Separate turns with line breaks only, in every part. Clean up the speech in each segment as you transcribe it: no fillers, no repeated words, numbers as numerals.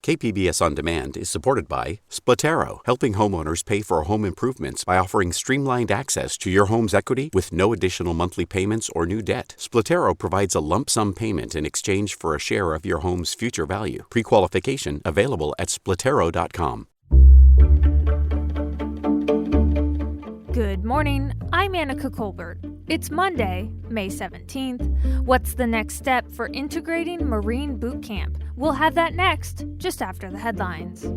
KPBS On Demand is supported by Splatero, helping homeowners pay for home improvements by offering streamlined access to your home's equity with no additional monthly payments or new debt. Splatero provides a lump sum payment in exchange for a share of your home's future value. Pre-qualification available at splatero.com.
Good morning, I'm Annika Colbert. It's Monday, May 17th. What's the next step for integrating Marine boot camp? We'll have that next, just after the headlines.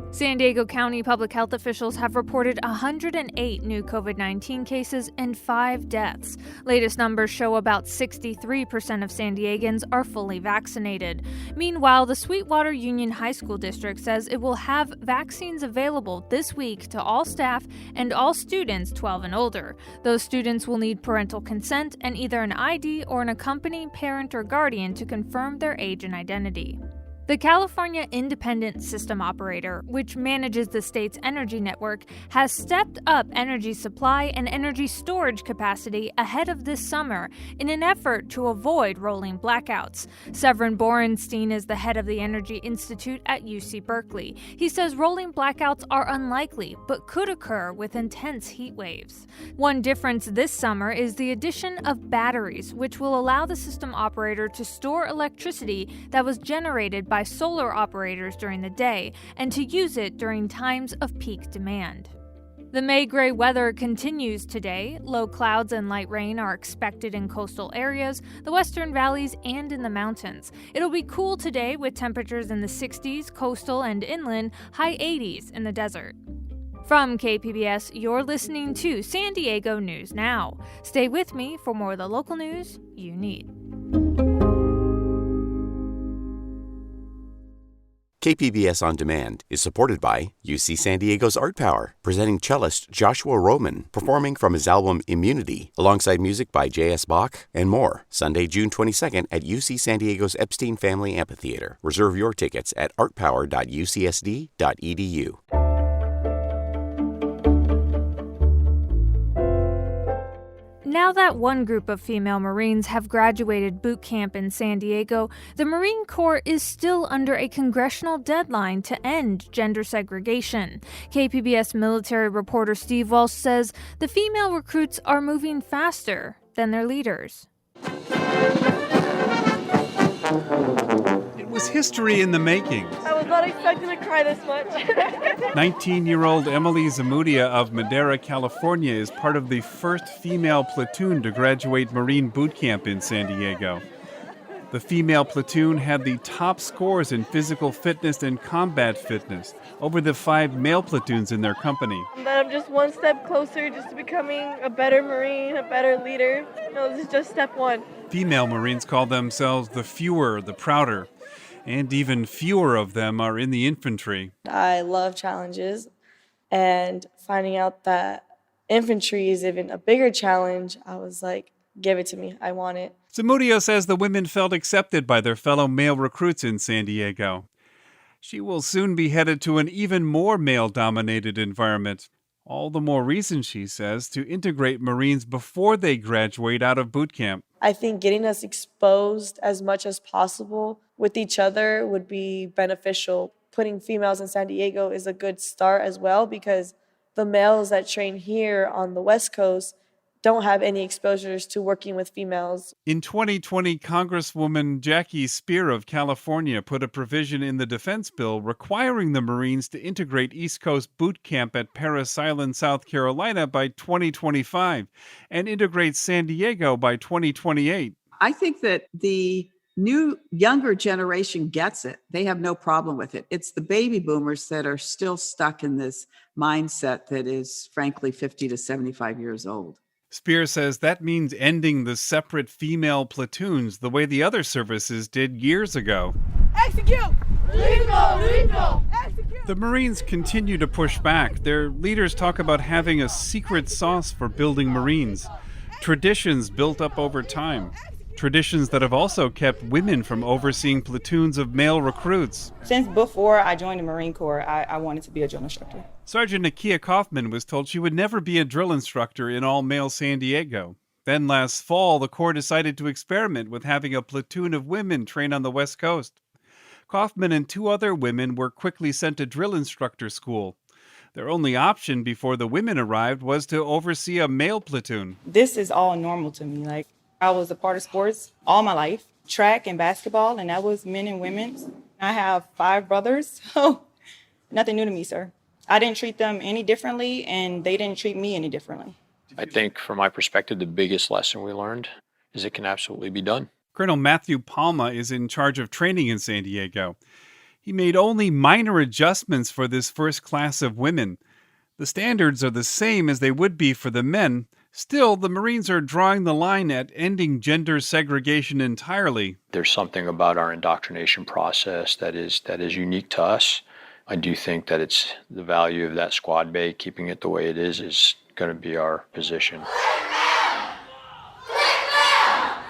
San Diego County public health officials have reported 108 new COVID-19 cases and 5 deaths. Latest numbers show about 63% of San Diegans are fully vaccinated. Meanwhile, the Sweetwater Union High School District says it will have vaccines available this week to all staff and all students 12 and older. Those students will need parental consent and either an ID or an accompanying parent or guardian to confirm their age and identity. The California Independent System Operator, which manages the state's energy network, has stepped up energy supply and energy storage capacity ahead of this summer in an effort to avoid rolling blackouts. Severin Borenstein is the head of the Energy Institute at UC Berkeley. He says rolling blackouts are unlikely, but could occur with intense heat waves. One difference this summer is the addition of batteries, which will allow the system operator to store electricity that was generated by solar operators during the day and to use it during times of peak demand. The May gray weather continues today. Low clouds and light rain are expected in coastal areas, the western valleys, and in the mountains. It'll be cool today with temperatures in the 60s, coastal and inland, high 80s in the desert. From KPBS, you're listening to San Diego News Now. Stay with me for more of the local news you need.
KPBS On Demand is supported by UC San Diego's Art Power, presenting cellist Joshua Roman, performing from his album Immunity, alongside music by J.S. Bach and more. Sunday, June 22nd at UC San Diego's Epstein Family Amphitheater. Reserve your tickets at artpower.ucsd.edu.
Now that one group of female Marines have graduated boot camp in San Diego, the Marine Corps is still under a congressional deadline to end gender segregation. KPBS military reporter Steve Walsh says the female recruits are moving faster than their leaders.
It was history in the making.
I was not expecting to cry this much.
19-year-old Emily Zamudia of Madera, California is part of the first female platoon to graduate Marine boot camp in San Diego. The female platoon had the top scores in physical fitness and combat fitness over the 5 male platoons in their company.
But I'm just one step closer just to becoming a better Marine, a better leader. This is just step one.
Female Marines call themselves the fewer, the prouder. And even fewer of them are in the infantry.
I love challenges, and finding out that infantry is even a bigger challenge, I was like, give it to me. I want it.
Zamudio says the women felt accepted by their fellow male recruits in San Diego. She will soon be headed to an even more male-dominated environment. All the more reason, she says, to integrate Marines before they graduate out of boot camp.
I think getting us exposed as much as possible with each other would be beneficial. Putting females in San Diego is a good start as well, because the males that train here on the West Coast don't have any exposures to working with females.
In 2020, Congresswoman Jackie Spear of California put a provision in the defense bill requiring the Marines to integrate East Coast boot camp at Parris Island, South Carolina by 2025 and integrate San Diego by 2028.
I think that the new younger generation gets it. They have no problem with it. It's the baby boomers that are still stuck in this mindset that is, frankly, 50 to 75 years old.
Spear says that means ending the separate female platoons the way the other services did years ago.
Execute! Lethal! Execute!
The Marines continue to push back. Their leaders talk about having a secret sauce for building Marines. Traditions built up over time. Traditions that have also kept women from overseeing platoons of male recruits.
Since before I joined the Marine Corps, I wanted to be a drill instructor.
Sergeant Nakia Kaufman was told she would never be a drill instructor in all-male San Diego. Then last fall, the Corps decided to experiment with having a platoon of women train on the West Coast. Kaufman and 2 other women were quickly sent to drill instructor school. Their only option before the women arrived was to oversee a male platoon.
This is all normal to me. Like, I was a part of sports all my life, track and basketball, and that was men and women's. I have 5 brothers, so nothing new to me, sir. I didn't treat them any differently, and they didn't treat me any differently.
I think from my perspective, the biggest lesson we learned is it can absolutely be done.
Colonel Matthew Palma is in charge of training in San Diego. He made only minor adjustments for this first class of women. The standards are the same as they would be for the men. Still, the Marines are drawing the line at ending gender segregation entirely.
There's something about our indoctrination process that is unique to us. I do think that it's the value of that squad bay, keeping it the way it is going to be our position.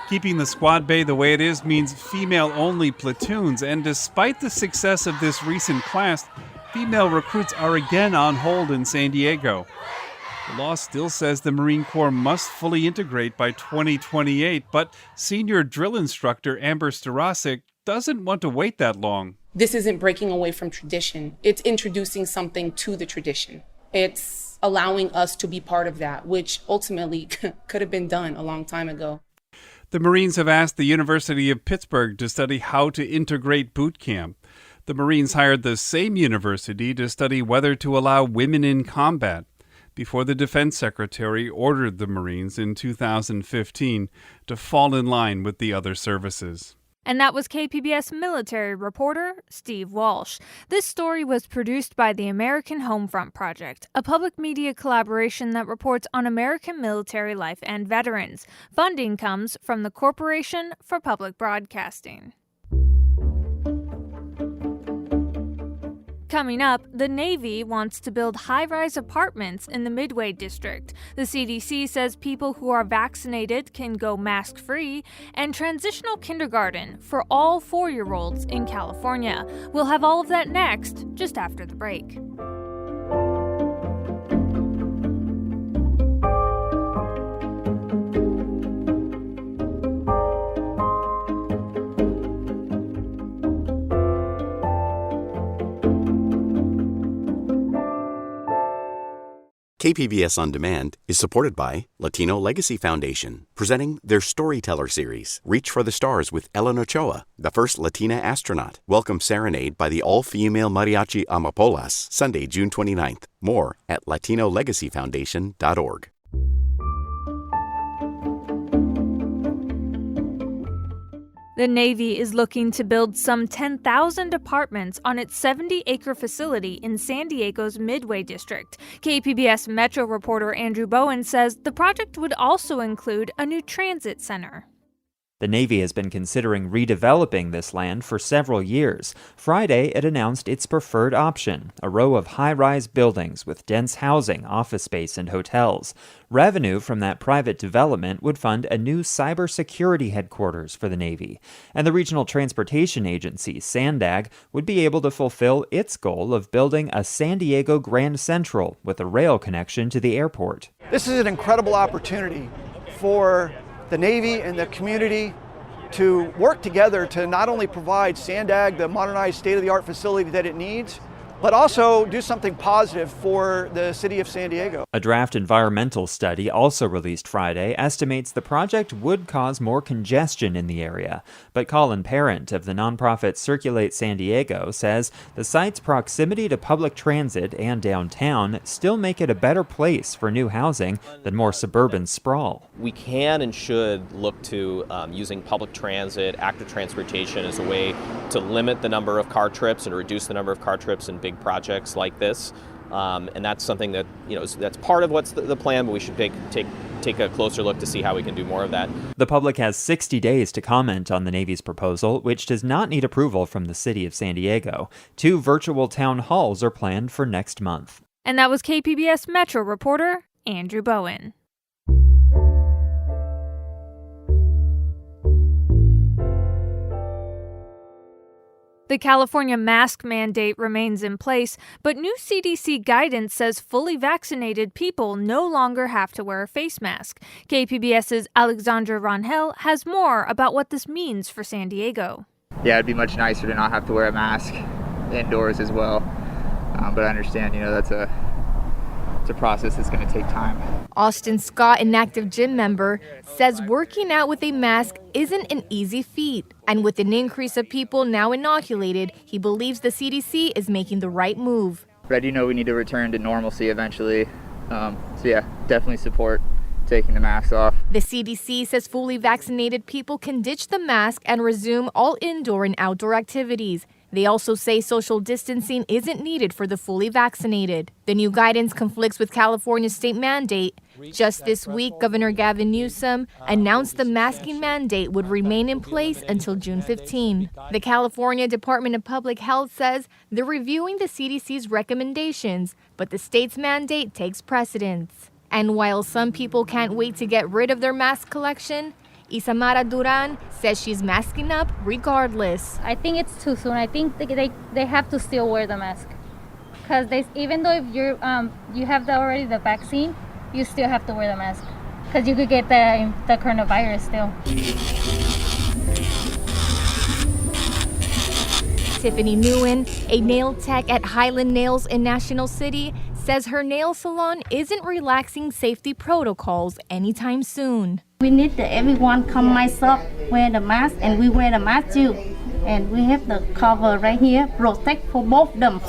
Keeping the squad bay the way it is means female-only platoons, and despite the success of this recent class, female recruits are again on hold in San Diego. The law still says the Marine Corps must fully integrate by 2028, but senior drill instructor Amber Starosik doesn't want to wait that long.
This isn't breaking away from tradition. It's introducing something to the tradition. It's allowing us to be part of that, which ultimately could have been done a long time ago.
The Marines have asked the University of Pittsburgh to study how to integrate boot camp. The Marines hired the same university to study whether to allow women in combat before the Defense Secretary ordered the Marines in 2015 to fall in line with the other services.
And that was KPBS military reporter Steve Walsh. This story was produced by the American Homefront Project, a public media collaboration that reports on American military life and veterans. Funding comes from the Corporation for Public Broadcasting. Coming up, the Navy wants to build high-rise apartments in the Midway district. The CDC says people who are vaccinated can go mask-free, and transitional kindergarten for all 4-year-olds in California. We'll have all of that next, just after the break.
KPBS On Demand is supported by Latino Legacy Foundation, presenting their Storyteller series, Reach for the Stars with Ellen Ochoa, the first Latina astronaut. Welcome Serenade by the all-female mariachi Amapolas, Sunday, June 29th. More at latinolegacyfoundation.org.
The Navy is looking to build some 10,000 apartments on its 70-acre facility in San Diego's Midway district. KPBS Metro reporter Andrew Bowen says the project would also include a new transit center.
The Navy has been considering redeveloping this land for several years. Friday, it announced its preferred option, a row of high-rise buildings with dense housing, office space, and hotels. Revenue from that private development would fund a new cybersecurity headquarters for the Navy. And the Regional Transportation Agency, SANDAG, would be able to fulfill its goal of building a San Diego Grand Central with a rail connection to the airport.
This is an incredible opportunity for the Navy and the community to work together to not only provide SANDAG the modernized state-of-the-art facility that it needs, but also do something positive for the city of San Diego.
A draft environmental study also released Friday estimates the project would cause more congestion in the area. But Colin Parent of the nonprofit Circulate San Diego says the site's proximity to public transit and downtown still make it a better place for new housing than more suburban sprawl.
We can and should look to using public transit, active transportation as a way to limit the number of car trips and reduce the number of car trips in big projects like this, and that's something that that's part of what's the plan. But we should take a closer look to see how we can do more of that.
The public has 60 days to comment on the Navy's proposal, which does not need approval from the city of San Diego. 2 virtual town halls are planned for next month.
And that was KPBS Metro reporter Andrew Bowen. The The California mask mandate remains in place, but new CDC guidance says fully vaccinated people no longer have to wear a face mask. KPBS's Alexandra Rangel has more about what this means for San Diego.
Yeah, it'd be much nicer to not have to wear a mask indoors as well. But I understand, that's a process that's going to take time.
Austin Scott, an active gym member, says working out with a mask isn't an easy feat. And with an increase of people now inoculated, he believes the CDC is making the right move.
But I do know we need to return to normalcy eventually. So yeah, definitely support taking the mask off.
The CDC says fully vaccinated people can ditch the mask and resume all indoor and outdoor activities. They also say social distancing isn't needed for the fully vaccinated. The new guidance conflicts with California's state mandate. Just this week, Governor Gavin Newsom announced the masking mandate would remain in place until June 15. The California Department of Public Health says they're reviewing the CDC's recommendations, but the state's mandate takes precedence. And while some people can't wait to get rid of their mask collection, Isamara Duran says she's masking up regardless.
I think it's too soon. I think they have to still wear the mask. Because even though if you have already the vaccine, you still have to wear the mask. Because you could get the coronavirus still.
Tiffany Nguyen, a nail tech at Highland Nails in National City, says her nail salon isn't relaxing safety protocols anytime soon.
We need everyone come my shop, wear the mask, and we wear the mask too. And we have the cover right here, protect for both of them.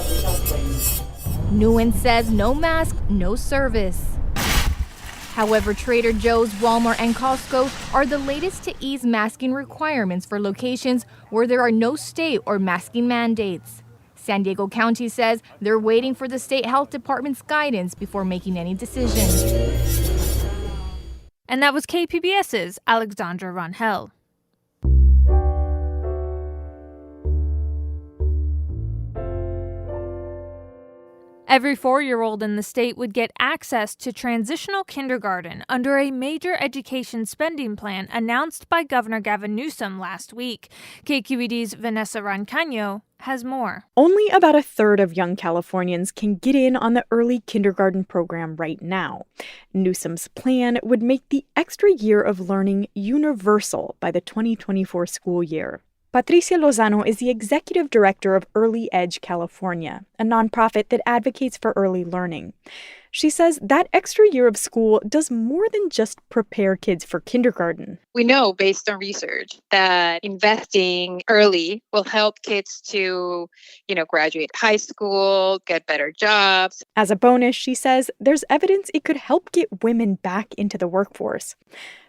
Nguyen says no mask, no service. However, Trader Joe's, Walmart, and Costco are the latest to ease masking requirements for locations where there are no state or masking mandates. San Diego County says they're waiting for the state health department's guidance before making any decisions.
And that was KPBS's Alexandra Rangel. Every 4-year-old in the state would get access to transitional kindergarten under a major education spending plan announced by Governor Gavin Newsom last week. KQED's Vanessa Rancaño has more.
Only about a third of young Californians can get in on the early kindergarten program right now. Newsom's plan would make the extra year of learning universal by the 2024 school year. Patricia Lozano is the executive director of Early Edge California, a nonprofit that advocates for early learning. She says that extra year of school does more than just prepare kids for kindergarten.
We know based on research that investing early will help kids to, graduate high school, get better jobs.
As a bonus, she says there's evidence it could help get women back into the workforce.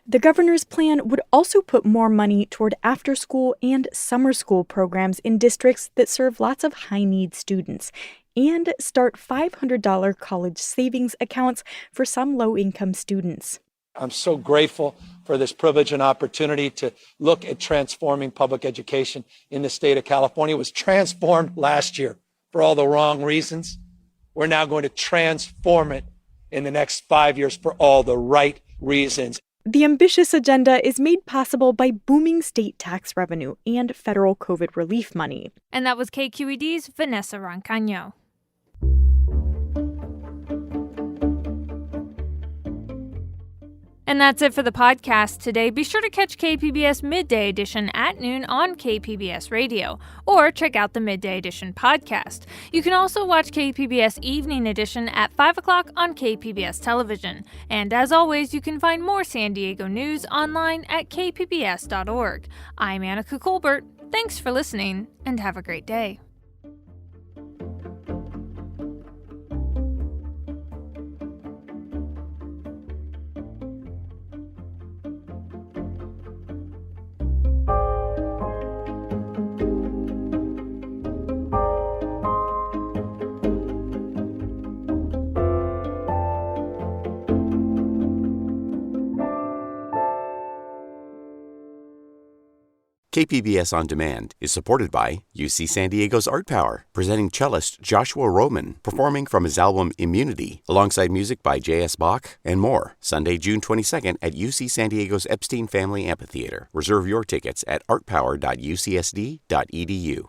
The governor's plan would also put more money toward after-school and summer school programs in districts that serve lots of high-need students, and start $500 college savings accounts for some low-income students.
I'm so grateful for this privilege and opportunity to look at transforming public education in the state of California. It was transformed last year for all the wrong reasons. We're now going to transform it in the next 5 years for all the right reasons.
The ambitious agenda is made possible by booming state tax revenue and federal COVID relief money.
And that was KQED's Vanessa Rancaño. And that's it for the podcast today. Be sure to catch KPBS Midday Edition at noon on KPBS Radio, or check out the Midday Edition podcast. You can also watch KPBS Evening Edition at 5 o'clock on KPBS Television. And as always, you can find more San Diego news online at kpbs.org. I'm Annika Colbert. Thanks for listening, and have a great day.
KPBS On Demand is supported by UC San Diego's Art Power, presenting cellist Joshua Roman, performing from his album Immunity, alongside music by J.S. Bach and more, Sunday, June 22nd at UC San Diego's Epstein Family Amphitheater. Reserve your tickets at artpower.ucsd.edu.